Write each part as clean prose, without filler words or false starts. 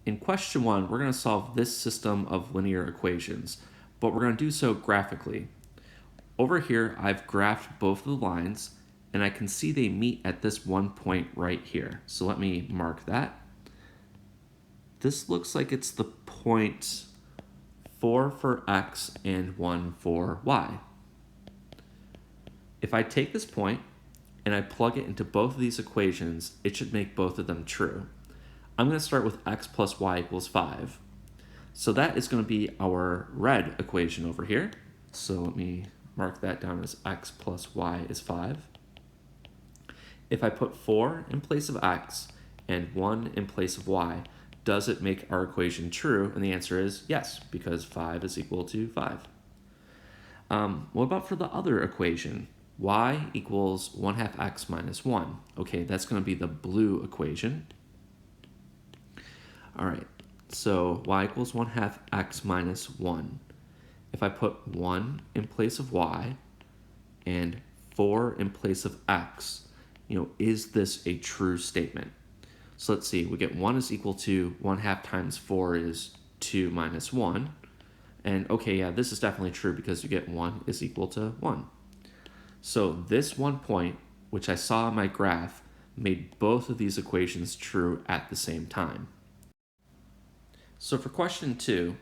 In question 1, we're going to solve this system of linear equations, but we're going to do so graphically. Over here, I've graphed both of the lines, and I can see they meet at this one point right here. So let me mark that. This looks like it's the point 4 for x and 1 for y. If I take this point and I plug it into both of these equations, it should make both of them true. I'm going to start with x plus y equals 5. So that is going to be our red equation over here. So let me mark that down as x plus y is 5. If I put 4 in place of x and 1 in place of y, does it make our equation true? And the answer is yes, because 5 is equal to 5. What about for the other equation? Y equals 1/2 x minus 1. Okay, that's going to be the blue equation. All right, so y equals 1/2 x minus 1. If I put 1 in place of y and 4 in place of x, is this a true statement? So let's see, we get 1 is equal to 1/2 times 4 is 2 minus 1. And okay, yeah, this is definitely true because you get 1 is equal to 1. So this one point, which I saw in my graph, made both of these equations true at the same time. So for question 2,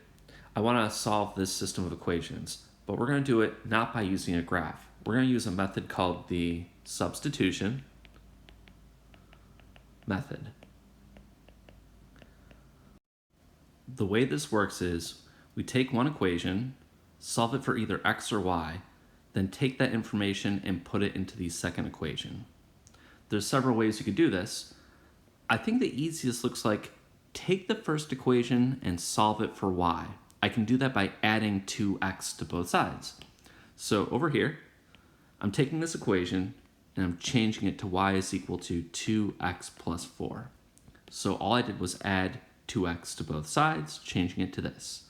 I want to solve this system of equations, but we're going to do it not by using a graph. We're going to use a method called the substitution method. The way this works is we take one equation, solve it for either x or y, then take that information and put it into the second equation. There's several ways you could do this. I think the easiest looks like take the first equation and solve it for y. I can do that by adding 2x to both sides. So over here, I'm taking this equation and I'm changing it to y is equal to 2x plus 4. So all I did was add 2x to both sides, changing it to this.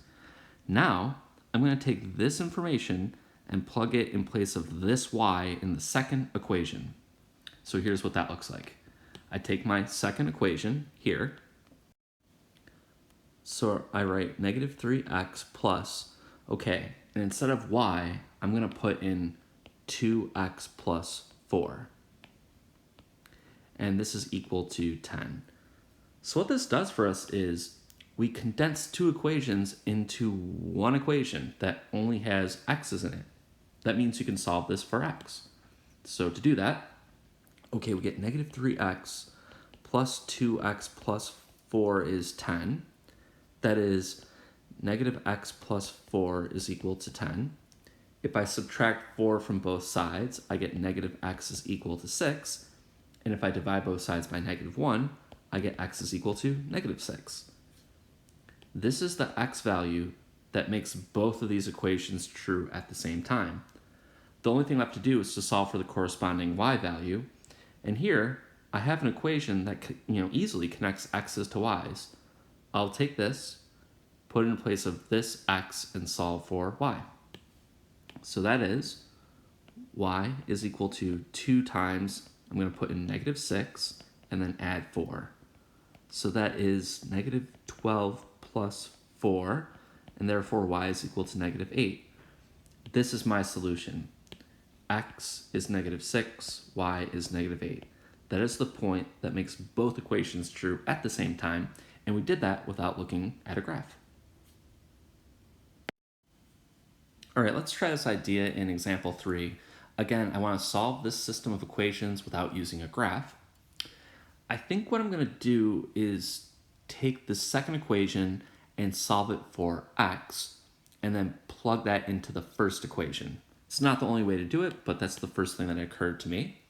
Now, I'm going to take this information and plug it in place of this y in the second equation. So here's what that looks like. I take my second equation here. So I write negative 3x plus, okay, and instead of y, I'm going to put in 2x plus 4. And this is equal to 10. So what this does for us is we condense two equations into one equation that only has x's in it. That means you can solve this for x. So to do that, okay, we get negative 3x plus 2x plus 4 is 10. That is negative x plus 4 is equal to 10. If I subtract 4 from both sides, I get negative x is equal to 6. And if I divide both sides by negative 1, I get x is equal to negative 6. This is the x value that makes both of these equations true at the same time. The only thing left to do is to solve for the corresponding y value. And here, I have an equation that easily connects x's to y's. I'll take this, put it in place of this x, and solve for y. So that is y is equal to 2 times, I'm going to put in negative 6, and then add 4. So that is negative 12 plus 4, and therefore y is equal to negative 8. This is my solution. X is negative 6, y is negative 8. That is the point that makes both equations true at the same time, and we did that without looking at a graph. All right, let's try this idea in example 3. Again, I want to solve this system of equations without using a graph. I think what I'm going to do is take the second equation and solve it for x, and then plug that into the first equation. It's not the only way to do it, but that's the first thing that occurred to me.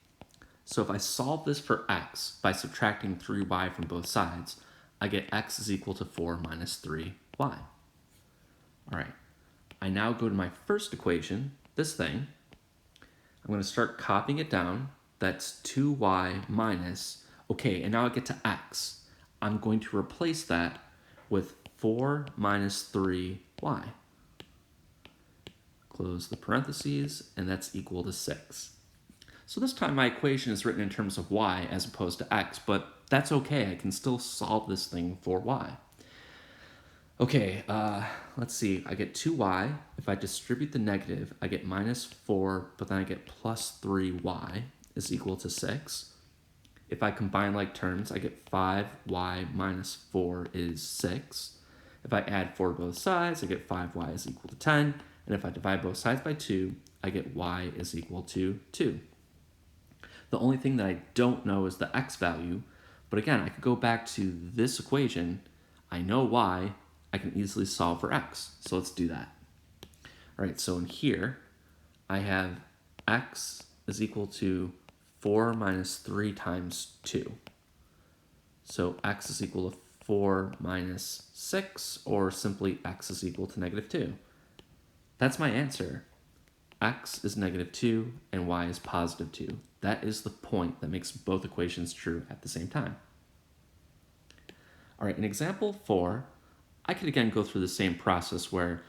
So if I solve this for x by subtracting 3y from both sides, I get x is equal to 4 minus 3y. All right, I now go to my first equation, this thing. I'm going to start copying it down. That's 2y minus, okay, and now I get to x. I'm going to replace that with 4 minus 3y. Close the parentheses, and that's equal to 6. So this time my equation is written in terms of y as opposed to x, but that's okay. I can still solve this thing for y. Okay, let's see. I get 2y. If I distribute the negative, I get minus 4, but then I get plus 3y is equal to 6. If I combine like terms, I get 5y minus 4 is 6. If I add 4 to both sides, I get 5y is equal to 10. And if I divide both sides by 2, I get y is equal to 2. The only thing that I don't know is the x value. But again, I could go back to this equation. I know y. I can easily solve for x. So let's do that. All right, so in here, I have x is equal to 4 minus 3 times 2. So x is equal to 4 minus 6, or simply x is equal to negative 2. That's my answer. X is negative 2 and y is positive 2. That is the point that makes both equations true at the same time. All right, in example 4, I could again go through the same process where,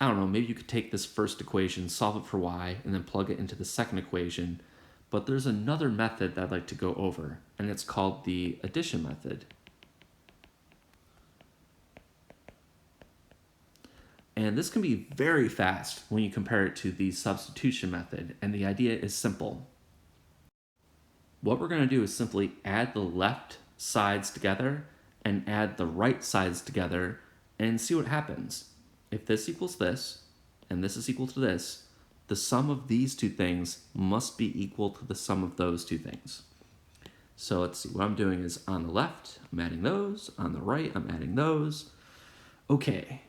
I don't know, maybe you could take this first equation, solve it for y, and then plug it into the second equation. But there's another method that I'd like to go over, and it's called the addition method. And this can be very fast when you compare it to the substitution method, and the idea is simple. What we're going to do is simply add the left sides together and add the right sides together and see what happens. If this equals this, and this is equal to this, the sum of these two things must be equal to the sum of those two things. So let's see, what I'm doing is on the left, I'm adding those. On the right, I'm adding those. Okay,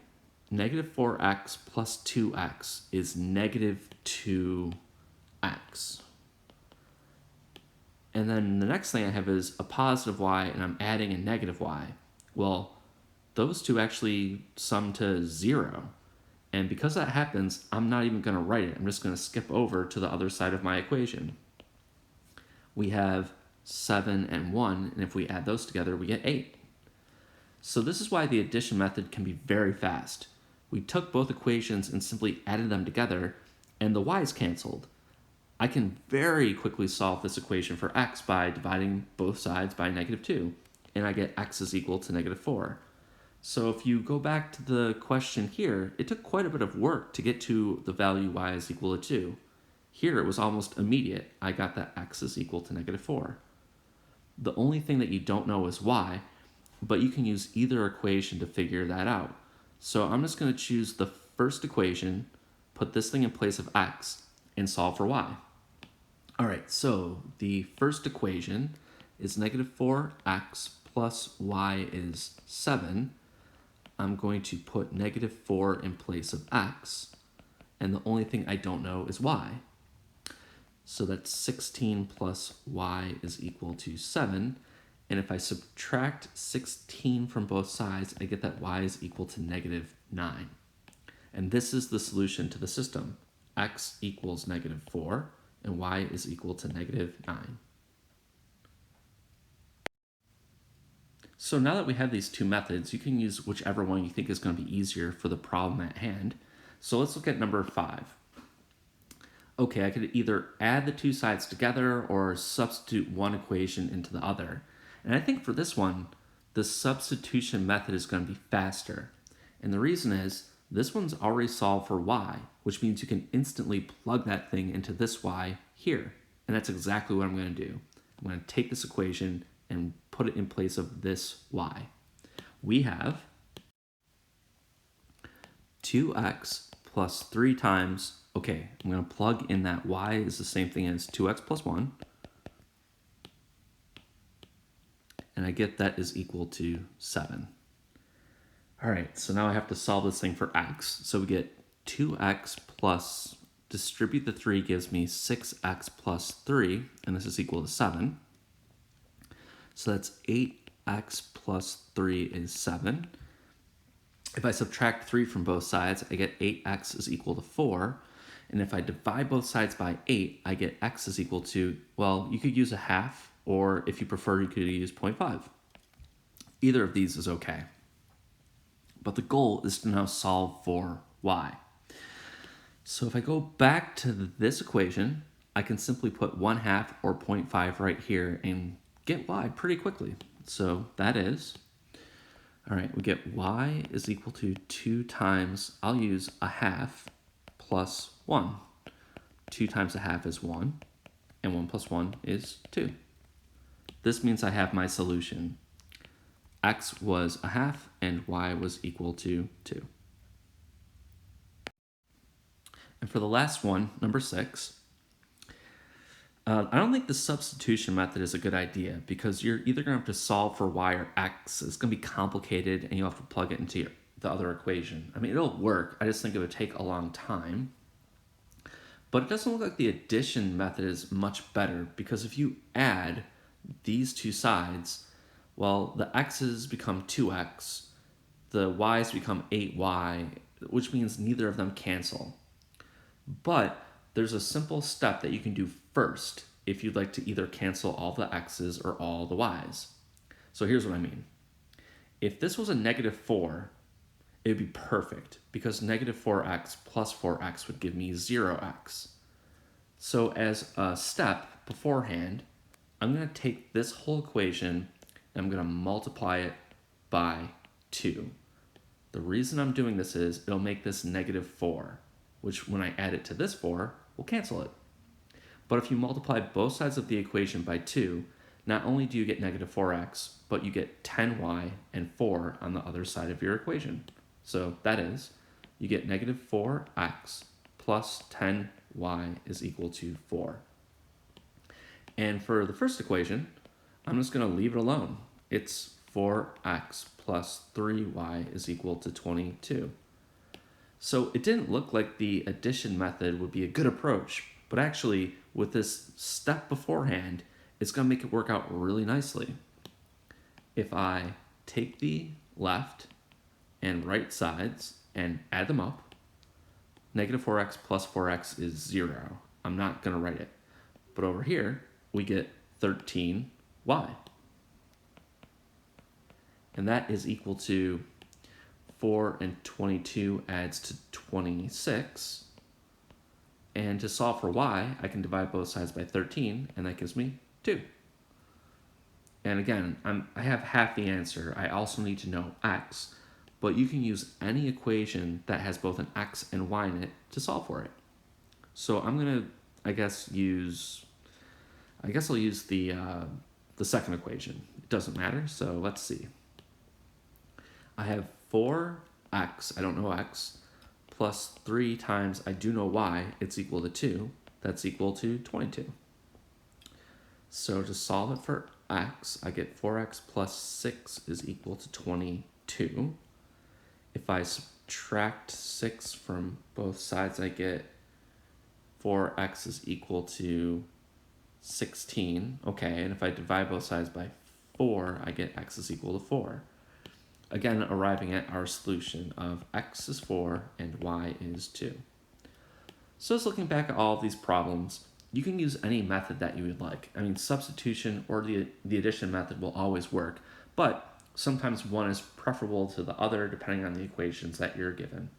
negative 4x plus 2x is negative 2x. And then the next thing I have is a positive y, and I'm adding a negative y. Well, those two actually sum to 0. And because that happens, I'm not even going to write it. I'm just going to skip over to the other side of my equation. We have 7 and 1, and if we add those together, we get 8. So this is why the addition method can be very fast. We took both equations and simply added them together, and the y's canceled. I can very quickly solve this equation for x by dividing both sides by negative 2, and I get x is equal to negative 4. So if you go back to the question here, it took quite a bit of work to get to the value y is equal to 2. Here it was almost immediate. I got that x is equal to negative 4. The only thing that you don't know is y, but you can use either equation to figure that out. So I'm just going to choose the first equation, put this thing in place of x, and solve for y. All right, so the first equation is negative 4x plus y is 7. I'm going to put negative 4 in place of x, and the only thing I don't know is y. So that's 16 plus y is equal to 7, and if I subtract 16 from both sides, I get that y is equal to negative 9. And this is the solution to the system. X equals negative 4, and y is equal to negative 9. So now that we have these two methods, you can use whichever one you think is going to be easier for the problem at hand. So let's look at number 5. Okay, I could either add the two sides together or substitute one equation into the other. And I think for this one, the substitution method is going to be faster. And the reason is, this one's already solved for y, which means you can instantly plug that thing into this y here. And that's exactly what I'm going to do. I'm going to take this equation and put it in place of this y. We have 2x plus 3 times, okay, I'm going to plug in that y is the same thing as 2x plus 1. And I get that is equal to 7. All right, so now I have to solve this thing for x. So we get 2x plus, distribute the 3 gives me 6x plus 3, and this is equal to 7. So that's 8x plus 3 is 7. If I subtract 3 from both sides, I get 8x is equal to 4. And if I divide both sides by 8, I get x is equal to, well, you could use a half, or if you prefer, you could use 0.5. Either of these is okay. But the goal is to now solve for y. So if I go back to this equation, I can simply put 1/2 or 0.5 right here and get y pretty quickly. So that is, All right, we get y is equal to 2 times, I'll use a half plus 1. 2 times a half is 1, and 1 plus 1 is 2. This means I have my solution. X was a half, and y was equal to 2. And for the last one, number 6, I don't think the substitution method is a good idea because you're either going to have to solve for y or x. It's going to be complicated and you'll have to plug it into the other equation. I mean, it'll work. I just think it would take a long time. But it doesn't look like the addition method is much better because if you add these two sides, well, the x's become 2x, the y's become 8y, which means neither of them cancel. But there's a simple step that you can do first if you'd like to either cancel all the x's or all the y's. So here's what I mean. If this was a negative 4, it would be perfect because negative 4x plus 4x would give me 0x. So as a step beforehand, I'm going to take this whole equation and I'm going to multiply it by 2. The reason I'm doing this is it'll make this negative 4, which when I add it to this 4, will cancel it. But if you multiply both sides of the equation by 2, not only do you get negative 4x, but you get 10y and 4 on the other side of your equation. So that is, you get negative 4x plus 10y is equal to 4. And for the first equation, I'm just going to leave it alone. It's 4x plus 3y is equal to 22. So it didn't look like the addition method would be a good approach, but actually with this step beforehand, it's going to make it work out really nicely. If I take the left and right sides and add them up, negative 4x plus 4x is 0. I'm not going to write it. But over here, we get 13y. And that is equal to 4 and 22 adds to 26. And to solve for y, I can divide both sides by 13, and that gives me 2. And again, I have half the answer. I also need to know x, but you can use any equation that has both an x and y in it to solve for it. So I'm going to, I'll use the second equation. It doesn't matter, so let's see. I have 4x, I don't know x, plus 3 times I do know y, it's equal to 2. That's equal to 22. So to solve it for x, I get 4x plus 6 is equal to 22. If I subtract 6 from both sides, I get 4x is equal to 16. Okay, and if I divide both sides by 4, I get x is equal to 4. Again, arriving at our solution of x is 4 and y is 2. So just looking back at all of these problems, you can use any method that you would like. I mean, substitution or the addition method will always work, but sometimes one is preferable to the other depending on the equations that you're given.